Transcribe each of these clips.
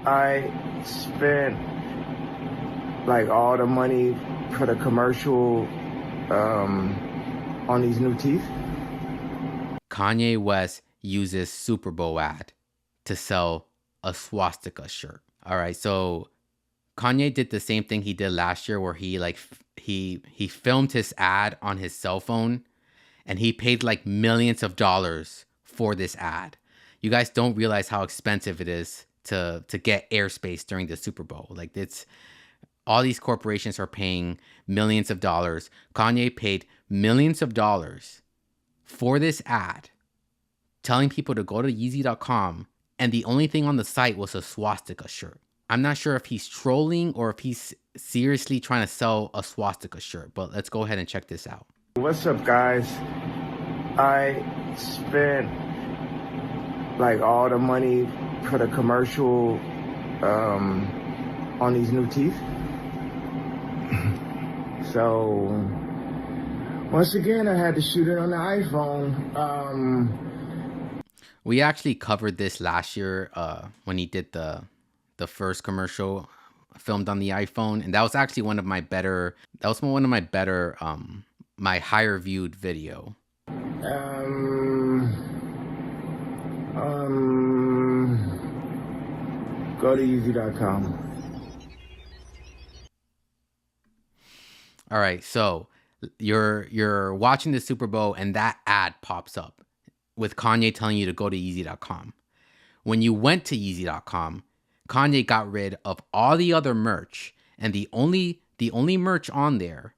I spent like all the money for the commercial on these new teeth. Kanye West uses Super Bowl ad to sell a swastika shirt. All right, so Kanye did the same thing he did last year, where he filmed his ad on his cell phone, and he paid like millions of dollars for this ad. You guys don't realize how expensive it is to get airspace during the Super Bowl. Like, it's all these corporations are paying millions of dollars. Kanye paid millions of dollars for this ad, telling people to go to Yeezy.com, and the only thing on the site was a swastika shirt. I'm not sure if he's trolling or if he's seriously trying to sell a swastika shirt, but let's go ahead and check this out. What's up, guys? I spent like all the money for the commercial on these new teeth. So once again, I had to shoot it on the iPhone. We actually covered this last year when he did the first commercial filmed on the iPhone, and that was actually one of my better. My higher viewed video. Go to Yeezy.com. All right, so you're watching the Super Bowl and that ad pops up with Kanye telling you to go to Yeezy.com. When you went to Yeezy.com, Kanye got rid of all the other merch, and the only merch on there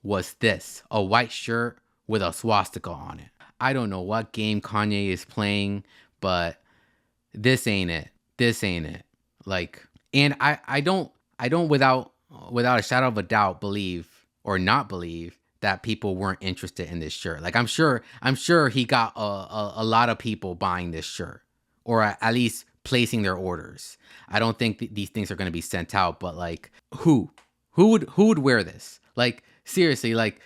was this, a white shirt with a swastika on it. I don't know what game Kanye is playing, but this ain't it. This ain't it. Like, and I don't without a shadow of a doubt believe or not believe that people weren't interested in this shirt. Like, I'm sure he got a lot of people buying this shirt, or at least placing their orders. I don't think these things are going to be sent out, but like, who would wear this? Like, seriously, like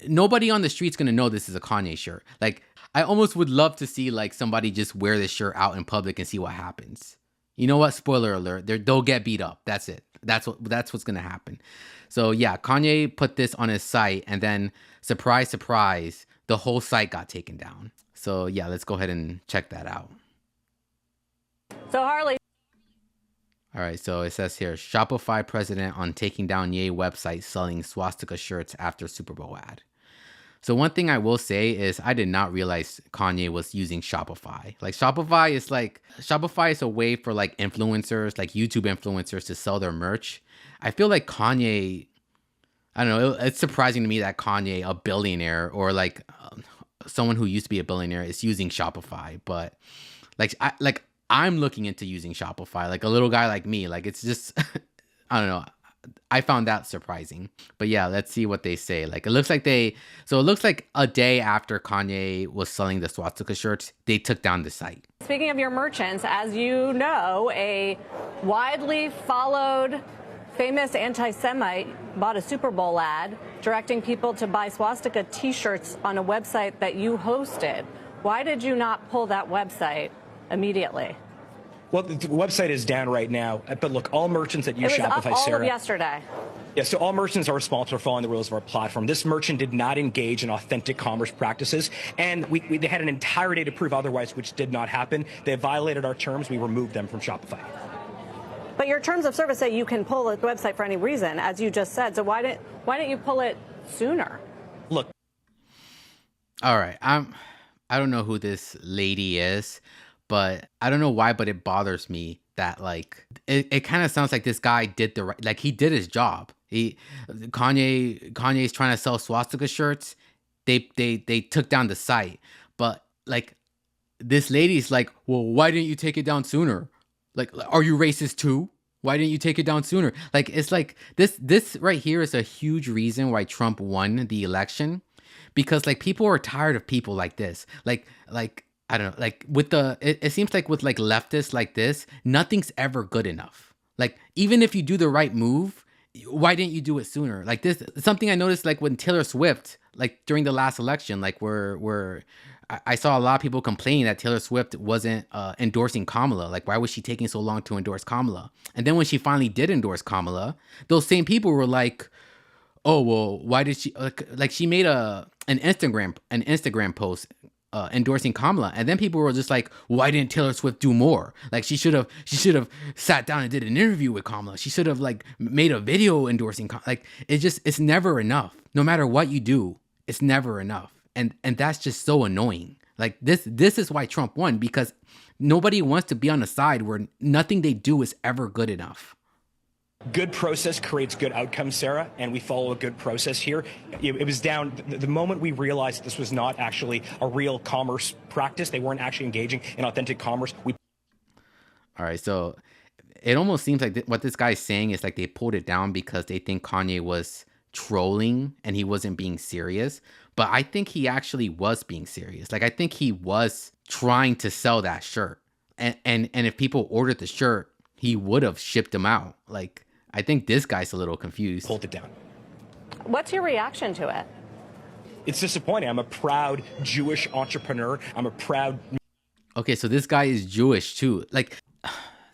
nobody on the street's going to know this is a Kanye shirt. Like, I almost would love to see like somebody just wear this shirt out in public and see what happens. You know what? Spoiler alert, they'll get beat up. That's it. That's what's going to happen. So yeah, Kanye put this on his site, and then surprise, surprise, the whole site got taken down. So yeah, let's go ahead and check that out. So Harley. All right, so it says here, Shopify president on taking down Ye website selling swastika shirts after Super Bowl ad. So one thing I will say is I did not realize Kanye was using Shopify. Like, Shopify is a way for like influencers, like YouTube influencers, to sell their merch. I feel like Kanye, I don't know, it's surprising to me that Kanye, a billionaire, or like someone who used to be a billionaire, is using Shopify. But I'm looking into using Shopify, like a little guy like me. Like, it's just, I don't know. I found that surprising. But yeah, let's see what they say. Like, it looks like a day after Kanye was selling the swastika shirts, they took down the site. Speaking of your merchants, as you know, a widely followed famous anti-Semite bought a Super Bowl ad directing people to buy swastika t-shirts on a website that you hosted. Why did you not pull that website immediately? Well, the website is down right now, but look, all merchants that use Shopify, Shopify, it was up all Sarah, of yesterday. Yeah, so all merchants are responsible for following the rules of our platform. This merchant did not engage in authentic commerce practices, and they had an entire day to prove otherwise, which did not happen. They violated our terms. We removed them from Shopify. But your terms of service say you can pull the website for any reason, as you just said. So why didn't you pull it sooner? Look. All right, I don't know who this lady is, but I don't know why, but it bothers me that like it kind of sounds like this guy did the right, like he did his job. Kanye's trying to sell swastika shirts. They took down the site, but like this lady's like, well, why didn't you take it down sooner? Like, are you racist too? Why didn't you take it down sooner? Like, it's like this right here is a huge reason why Trump won the election, because like people are tired of people like this. Like I don't know, like with it seems like with like leftists like this, nothing's ever good enough. Like, even if you do the right move, why didn't you do it sooner? Like, this something I noticed like when Taylor Swift, like during the last election, like where I saw a lot of people complaining that Taylor Swift wasn't endorsing Kamala. Like, why was she taking so long to endorse Kamala? And then when she finally did endorse Kamala, those same people were like, oh, well, why did she, like she made an Instagram post endorsing Kamala, and then people were just like, why didn't Taylor Swift do more? Like, she should have sat down and did an interview with Kamala. She should have like made a video endorsing like, it's never enough. No matter what you do, it's never enough. And that's just so annoying. Like, this is why Trump won, because nobody wants to be on a side where nothing they do is ever good enough. Good process creates good outcomes, Sarah, and we follow a good process here. It was down the moment we realized this was not actually a real commerce practice. They weren't actually engaging in authentic commerce. All right, so it almost seems like what this guy's saying is like they pulled it down because they think Kanye was trolling and he wasn't being serious. But I think he actually was being serious. Like, I think he was trying to sell that shirt. And if people ordered the shirt, he would have shipped them out. Like, I think this guy's a little confused. Pulled it down. What's your reaction to it? It's disappointing. I'm a proud Jewish entrepreneur. I'm a proud... Okay, so this guy is Jewish too. Like,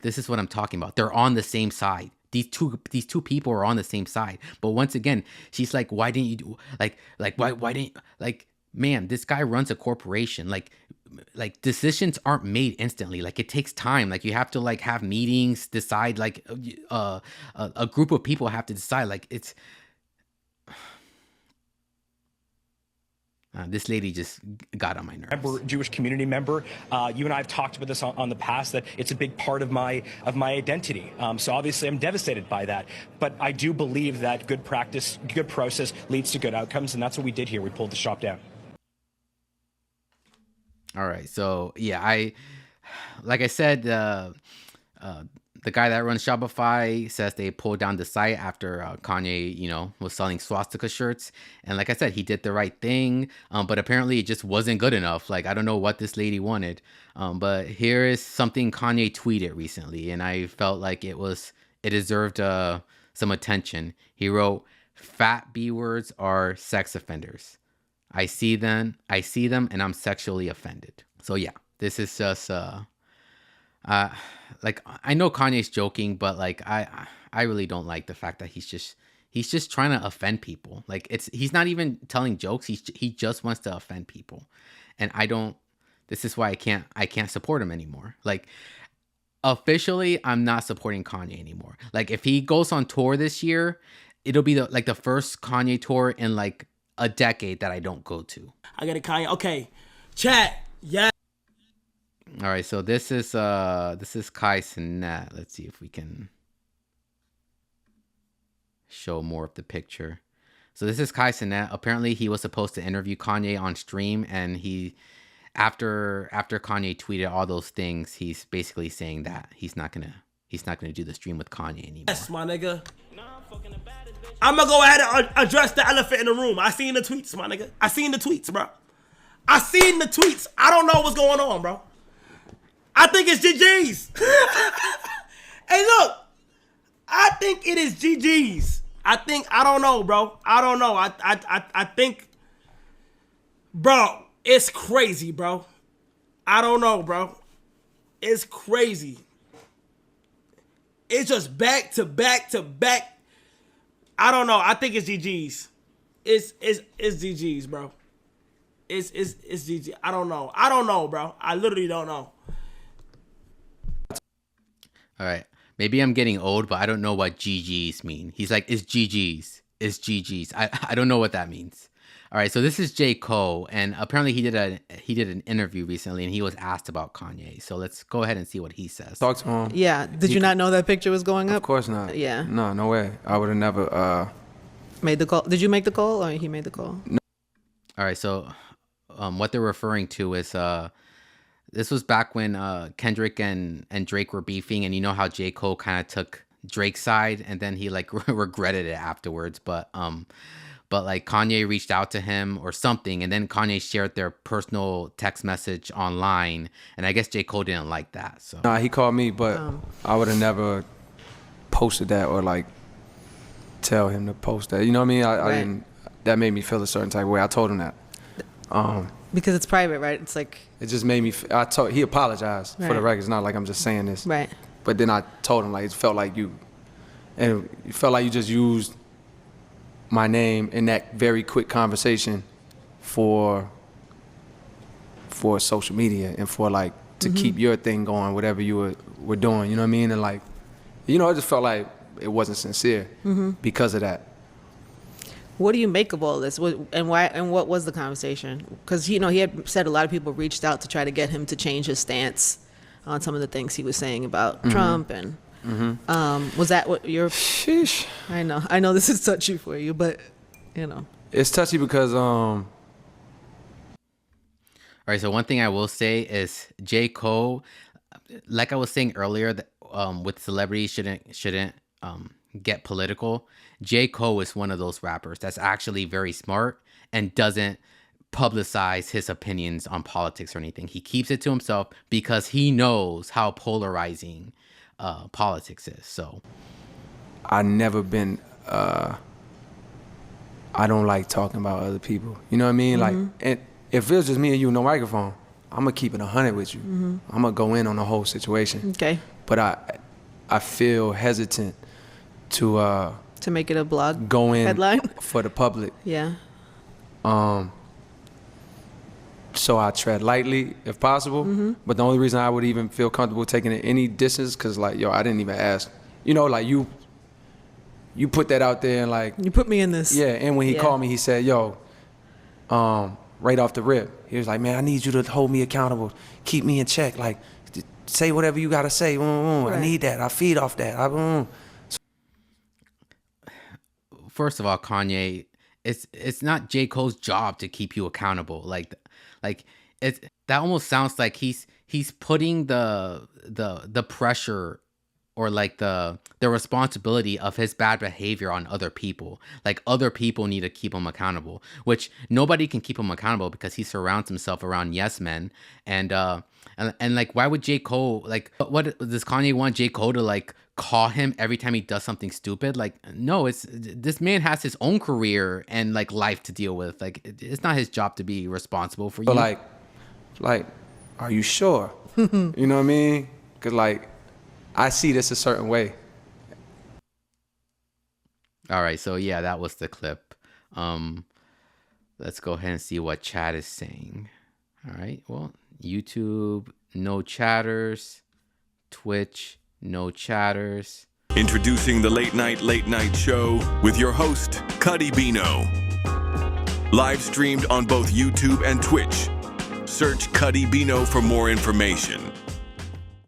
this is what I'm talking about. They're on the same side. These two people are on the same side. But once again, she's like, why didn't you do why didn't, like, man, this guy runs a corporation. Like decisions aren't made instantly. Like, it takes time. Like, you have to like have meetings, decide, like a group of people have to decide. Like, it's this lady just got on my nerves. Jewish community member. You and I have talked about this on the past, that it's a big part of my identity. So obviously I'm devastated by that. But I do believe that good practice, good process leads to good outcomes. And that's what we did here. We pulled the shop down. All right. So, yeah, like I said, the guy that runs Shopify says they pulled down the site after Kanye, was selling swastika shirts. And like I said, he did the right thing. But apparently it just wasn't good enough. Like, I don't know what this lady wanted. But here is something Kanye tweeted recently, and I felt like it deserved some attention. He wrote, "Fat B words are sex offenders. I see them and I'm sexually offended." So yeah, this is just like, I know Kanye's joking, but like I really don't like the fact that he's just trying to offend people. Like, he's not even telling jokes. He just wants to offend people. And this is why I can't support him anymore. Like, officially, I'm not supporting Kanye anymore. Like, if he goes on tour this year, it'll be the first Kanye tour in like a decade that I don't go to. I got a Kanye. Okay, chat. Yeah. All right, so this is Kai Cenat. Let's see if we can show more of the picture. So this is Kai Cenat. Apparently, he was supposed to interview Kanye on stream, and after Kanye tweeted all those things, he's basically saying that he's not gonna do the stream with Kanye anymore. Yes, my nigga. I'm gonna go ahead and address the elephant in the room. I seen the tweets, my nigga. I seen the tweets, bro. I seen the tweets. I don't know what's going on, bro. I think it's GG's. Hey, look. I think it is GG's. I don't know, bro. I don't know. I think, bro, it's crazy, bro. I don't know, bro. It's crazy. It's just back to back to back. I don't know. I think it's GG's. It's GG's, bro. It's GG. I don't know, bro. I literally don't know. All right. Maybe I'm getting old, but I don't know what GG's mean. He's like, it's GG's. It's GG's. I don't know what that means. All right. So this is J. Cole, and apparently he did an interview recently, and he was asked about Kanye. So let's go ahead and see what he says. Talk to him. Yeah. Did you not know that picture was going up? Of course not. Yeah. No way. I would have never made the call. Did you make the call, or he made the call? No. All right. So what they're referring to is this was back when Kendrick and Drake were beefing, and you know how J. Cole kind of took Drake's side, and then he like regretted it afterwards. But like Kanye reached out to him or something, and then Kanye shared their personal text message online, and I guess J. Cole didn't like that. So nah, he called me, but I would have never posted that or like tell him to post that. You know what I mean? I didn't. That made me feel a certain type of way. I told him that. Because it's private, right? It's like It just made me. He apologized for the Right. record. It's not like I'm just saying this. right. But then I told him like it felt like you just used my name in that very quick conversation for social media and for like to keep your thing going, whatever you were doing. You know what I mean? And like, you know, I just felt like it wasn't sincere because of that. What do you make of all this? And why? And what was the conversation? Because he had said a lot of people reached out to try to get him to change his stance on some of the things he was saying about Trump. And was that what your? Sheesh. I know this is touchy for you, but It's touchy because All right, so one thing I will say is J. Cole, like I was saying earlier, that with celebrities shouldn't get political. J. Cole is one of those rappers that's actually very smart and doesn't publicize his opinions on politics or anything. He keeps it to himself because he knows how polarizing politics is. So I never been. I don't like talking about other people. You know what I mean? Like, and if it was just me and you, no microphone, I'm gonna keep it 100 with you. I'm gonna go in on the whole situation. okay, But I feel hesitant to make it a blog go in headline. for the public. Yeah, So I tread lightly if possible. But the only reason I would even feel comfortable taking it any distance, cause like, yo, I didn't even ask. You know, like you put that out there and like, you put me in this. yeah. And when he Yeah. called me, he said, yo, right off the rip, he was like, man, I need you to hold me accountable, keep me in check, like say whatever you gotta say. I Right. need that. I feed off that. first of all, Kanye, it's not J. Cole's job to keep you accountable. Like it's that almost sounds like he's putting the pressure or like the responsibility of his bad behavior on other people. Like other people need to keep him accountable, which nobody can keep him accountable because he surrounds himself around yes men. And like, why would J. Cole, like, what does Kanye want J. Cole to like call him every time he does something stupid? Like, no, this man has his own career and like life to deal with. Like, it's not his job to be responsible for you. But like, are you sure? You know what I mean? Cause like, I see this a certain way. All right, so yeah, that was the clip. Let's go ahead and see what chat is saying. All right, well, YouTube, no chatters. Twitch, no chatters. Introducing the Late Night Show with your host, Cuddy Bino. Live streamed on both YouTube and Twitch. Search Cuddy Bino for more information.